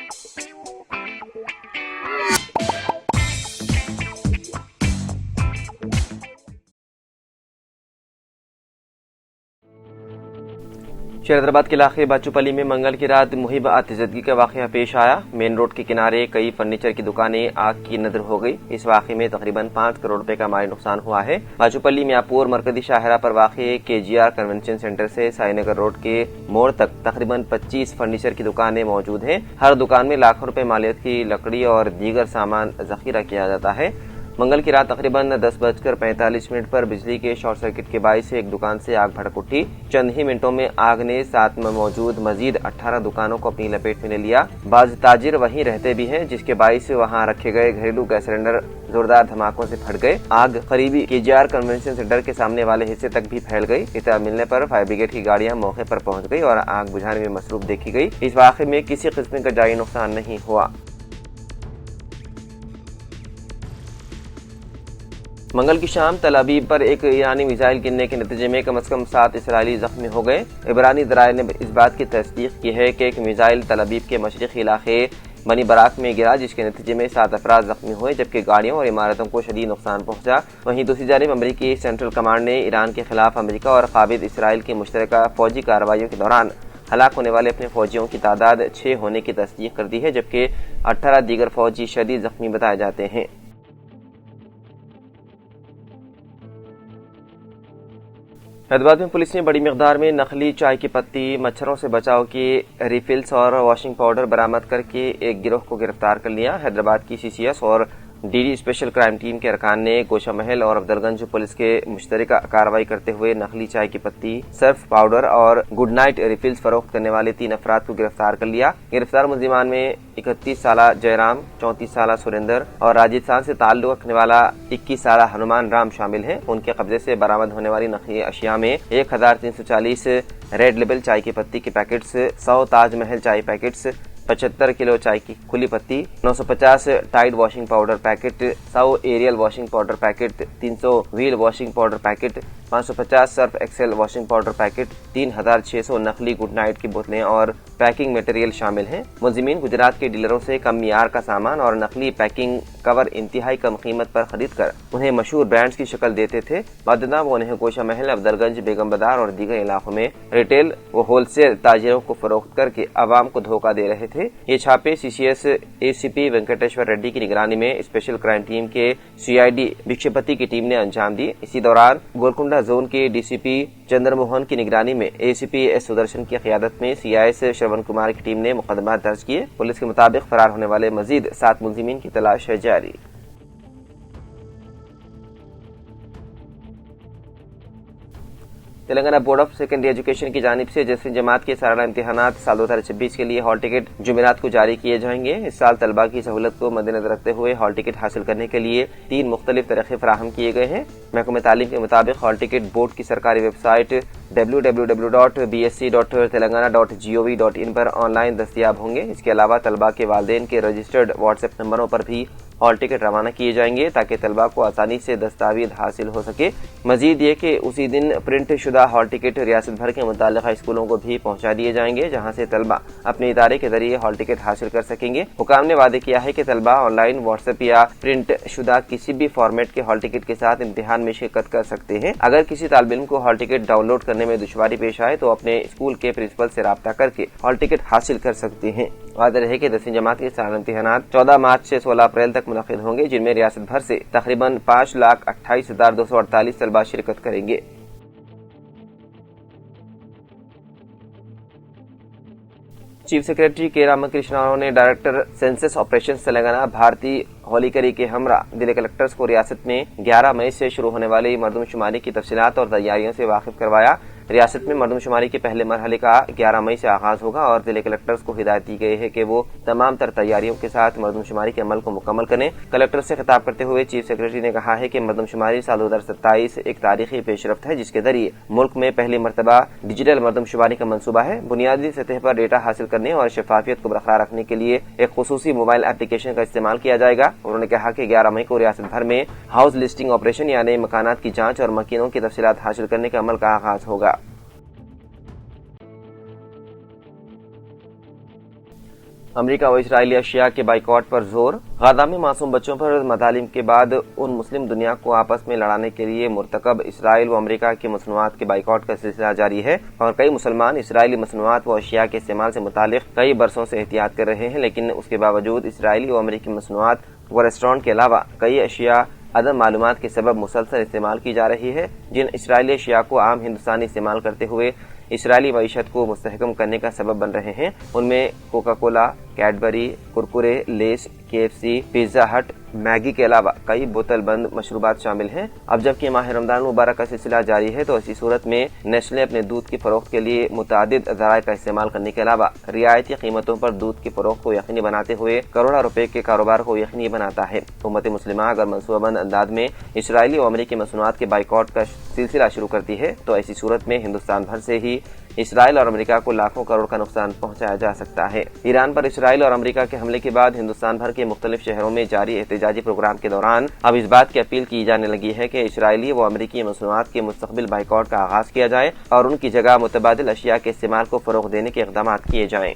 شہر حیدرآباد کے علاقے باچوپلی میں منگل کی رات مہم آتشزدگی کا واقعہ پیش آیا۔ مین روڈ کے کنارے کئی فرنیچر کی دکانیں آگ کی نذر ہو گئی۔ اس واقعے میں تقریباً 5 کروڑ روپے کا مالی نقصان ہوا ہے۔ باچوپلی میاپور مرکزی شاہراہ پر واقع KGR کنونشن سینٹر سے سائی نگر روڈ کے موڑ تک تقریباً 25 فرنیچر کی دکانیں موجود ہیں۔ ہر دکان میں لاکھوں روپے مالیت کی لکڑی اور دیگر سامان ذخیرہ کیا جاتا ہے۔ منگل کی رات تقریباً 10:45 پر بجلی کے شارٹ سرکٹ کے باعث ایک دکان سے آگ بھڑک اٹھی۔ چند ہی منٹوں میں آگ نے ساتھ میں موجود مزید 18 دکانوں کو اپنی لپیٹ میں لے لیا۔ بعض تاجر وہیں رہتے بھی ہیں، جس کے باعث وہاں رکھے گئے گھریلو گیس سلنڈر زوردار دھماکوں سے پھٹ گئے۔ آگ قریبی KGR کنونشن سینٹر کے سامنے والے حصے تک بھی پھیل گئی۔ اطلاع ملنے پر فائر بریگیڈ کی گاڑیاں موقع پر پہنچ گئی اور آگ بجھانے میں مصروف دیکھی گئی۔ اس واقعے میں کسی قسم کا جانی نقصان نہیں ہوا۔ منگل کی شام تل ابیب پر ایک ایرانی میزائل گرنے کے نتیجے میں کم از کم 7 اسرائیلی زخمی ہو گئے۔ عبرانی ذرائع نے اس بات کی تصدیق کی ہے کہ ایک میزائل تل ابیب کے مشرقی علاقے بنی براک میں گرا، جس کے نتیجے میں 7 افراد زخمی ہوئے، جبکہ گاڑیوں اور عمارتوں کو شدید نقصان پہنچا۔ وہیں دوسری جانب امریکی سینٹرل کمانڈ نے ایران کے خلاف امریکہ اور قابض اسرائیل کی مشترکہ فوجی کارروائیوں کے دوران ہلاک ہونے والے اپنے فوجیوں کی تعداد 6 ہونے کی تصدیق کر دی ہے، جبکہ 18 دیگر فوجی شدید زخمی بتائے جاتے ہیں۔ حیدرآباد میں پولیس نے بڑی مقدار میں نقلی چائے کی پتی، مچھروں سے بچاؤ کی ریفلز اور واشنگ پاؤڈر برآمد کر کے ایک گروہ کو گرفتار کر لیا۔ حیدرآباد کی CCS اور DD اسپیشل کرائم ٹیم کے ارکان نے گوشہ محل اور افضل گنج پولیس کے مشترکہ کارروائی کرتے ہوئے نقلی چائے کی پتی، سرف پاؤڈر اور گڈ نائٹ ریفلز فروخت کرنے والے 3 افراد کو گرفتار کر لیا۔ گرفتار ملزمان میں 31 سالہ جے رام، 34 سالہ سریندر اور راجستھان سے تعلق رکھنے والا 21 سالہ ہنومان رام شامل ہیں۔ ان کے قبضے سے برآمد ہونے والی نقلی اشیاء میں 1340 ریڈ لیبل چائے کی پتی کے پیکٹس، 100 تاج محل چائے پیکٹس، 75 کلو چائے کی کھلی پتی، 950 Tide washing powder packet, 100 Ariel washing powder packet, 300 Wheel washing powder packet, 550 Surf Excel washing powder packet, 3600 نقلی گڈ نائٹ کی بوتلیں اور پیکنگ میٹیریل شامل ہیں۔ ملزمین گجرات کے ڈیلروں سے کم معیار کا سامان اور نقلی پیکنگ کور انتہائی کم قیمت پر خرید کر انہیں مشہور برانڈز کی شکل دیتے تھے۔ بعدازاں وہ انہیں گوشہ محل، افضل گنج، بیگم بازار اور دیگر علاقوں میں ریٹیل و ہول سیل تاجروں کو فروخت کر کے عوام کو دھوکہ دے رہے تھے۔ یہ چھاپے CCS ACP وینکٹیشور ریڈی کی نگرانی میں اسپیشل کرائم ٹیم کے CID بھکشپتی کی ٹیم نے انجام دی۔ اسی دوران گولکنڈہ زون کے DCP چندر موہن کی نگرانی میں ACP S سدرشن کی قیادت میں CIS شرون کمار کی ٹیم نے مقدمات درج کیے۔ پولیس کے مطابق فرار ہونے والے مزید 7 ملزمین کی تلاش ہے جاری۔ Telangana board of secondary education کی جانب سے 10ویں جماعت کے سالانہ امتحانات سال 2026 کے لیے ہال ٹکٹ جمعرات کو جاری کیے جائیں گے۔ اس سال طلباء کی سہولت کو مد نظر رکھتے ہوئے ہال ٹکٹ حاصل کرنے کے لیے 3 مختلف طریقے فراہم کیے گئے ہیں۔ محکمہ تعلیم کے مطابق ہال ٹکٹ بورڈ کی سرکاری ویب سائٹ www.bsc.telangana.gov.in پر آن لائن دستیاب ہوں گے۔ اس کے علاوہ طلباء کے والدین کے رجسٹرڈ واٹس ایپ نمبروں پر بھی ہال ٹکٹ روانہ کیے جائیں گے تاکہ طلباء کو آسانی سے دستاویز حاصل ہو سکے۔ مزید یہ کہ اسی دن پرنٹ شدہ ہال ٹکٹ ریاست بھر کے متعلقہ اسکولوں کو بھی پہنچا دیے جائیں گے، جہاں سے طلباء اپنے ادارے کے ذریعے ہال ٹکٹ حاصل کر سکیں گے۔ حکام نے وعدے کیا ہے کہ طلباء آن لائن، واٹس ایپ یا پرنٹ شدہ کسی بھی فارمیٹ کے ہال ٹکٹ کے ساتھ امتحان میں شرکت کر سکتے ہیں۔ اگر کسی طالب علم کو ہال ٹکٹ ڈاؤن لوڈ کرنے میں دشواری پیش آئے تو اپنے اسکول کے پرنسپل سے رابطہ کر کے ہال ٹکٹ حاصل کر سکتے ہیں۔ وعدہ رہے کہ 10ویں جماعت کے سالانہ امتحانات 14 مارچ سے 16 اپریل تک منعقد ہوں گے، جن میں ریاست بھر سے تقریباً 5,28,248 طلباء شرکت کریں گے۔ چیف سیکریٹری کے رام کرشنا راؤ نے ڈائریکٹر سینسس آپریشنز تلنگانہ بھارتی ہولیکری کے ہمراہ ضلع کلکٹرز کو ریاست میں 11 مئی سے شروع ہونے والی مردم شماری کی تفصیلات اور تیاریوں سے واقف کروایا۔ ریاست میں مردم شماری کے پہلے مرحلے کا 11 مئی سے آغاز ہوگا اور ضلع کلکٹرز کو ہدایت دی گئی ہے کہ وہ تمام تر تیاریوں کے ساتھ مردم شماری کے عمل کو مکمل کریں۔ کلکٹر سے خطاب کرتے ہوئے چیف سیکریٹری نے کہا ہے کہ مردم شماری سال 2027 ایک تاریخی پیش رفت ہے، جس کے ذریعے ملک میں پہلی مرتبہ ڈیجیٹل مردم شماری کا منصوبہ ہے۔ بنیادی سطح پر ڈیٹا حاصل کرنے اور شفافیت کو برقرار رکھنے کے لیے ایک خصوصی موبائل ایپلیکیشن کا استعمال کیا جائے گا۔ انہوں نے کہا کہ 11 مئی کو ریاست بھر میں ہاؤس لسٹنگ آپریشن یعنی مکانات کی جانچ اور مکینوں کی تفصیلات حاصل کرنے کے عمل کا آغاز ہوگا۔ امریکہ و اسرائیلی اشیاء کے بائیکاٹ پر زور۔ غزہ میں معصوم بچوں پر مظالم کے بعد ان مسلم دنیا کو آپس میں لڑانے کے لیے مرتکب اسرائیل و امریکہ کی مصنوعات کے بائیکاٹ کا سلسلہ جاری ہے، اور کئی مسلمان اسرائیلی مصنوعات و اشیاء کے استعمال سے متعلق کئی برسوں سے احتیاط کر رہے ہیں، لیکن اس کے باوجود اسرائیلی و امریکی مصنوعات و ریسٹورانٹ کے علاوہ کئی اشیاء عدم معلومات کے سبب مسلسل استعمال کی جا رہی ہے، جن اسرائیلی اشیاء کو عام ہندوستانی استعمال کرتے ہوئے اسرائیلی معیشت کو مستحکم کرنے کا سبب بن رہے ہیں۔ ان میں کوکا کولا، کیڈبری، کرکرے، لیس، KFC، پیزا ہٹ، میگی کے علاوہ کئی بوتل بند مشروبات شامل ہیں۔ اب جبکہ ماہ رمضان المبارک کا سلسلہ جاری ہے تو اسی صورت میں نیسلے اپنے دودھ کی فروخت کے لیے متعدد ذرائع کا استعمال کرنے کے علاوہ رعایتی قیمتوں پر دودھ کی فروخت کو یقینی بناتے ہوئے کروڑوں روپے کے کاروبار کو یقینی بناتا ہے۔ امت مسلمہ اگر منصوبہ بند انداز میں اسرائیلی و امریکی مصنوعات کے بائیکاٹ کا سلسلہ شروع کرتی ہے تو ایسی صورت میں ہندوستان بھر سے ہی اسرائیل اور امریکہ کو لاکھوں کروڑ کا نقصان پہنچایا جا سکتا ہے۔ ایران پر اسرائیل اور امریکہ کے حملے کے بعد ہندوستان بھر کے مختلف شہروں میں جاری احتجاجی پروگرام کے دوران اب اس بات کی اپیل کی جانے لگی ہے کہ اسرائیلی و امریکی مصنوعات کے مستقبل بائیکاٹ کا آغاز کیا جائے اور ان کی جگہ متبادل اشیاء کے استعمال کو فروغ دینے کے اقدامات کیے جائیں۔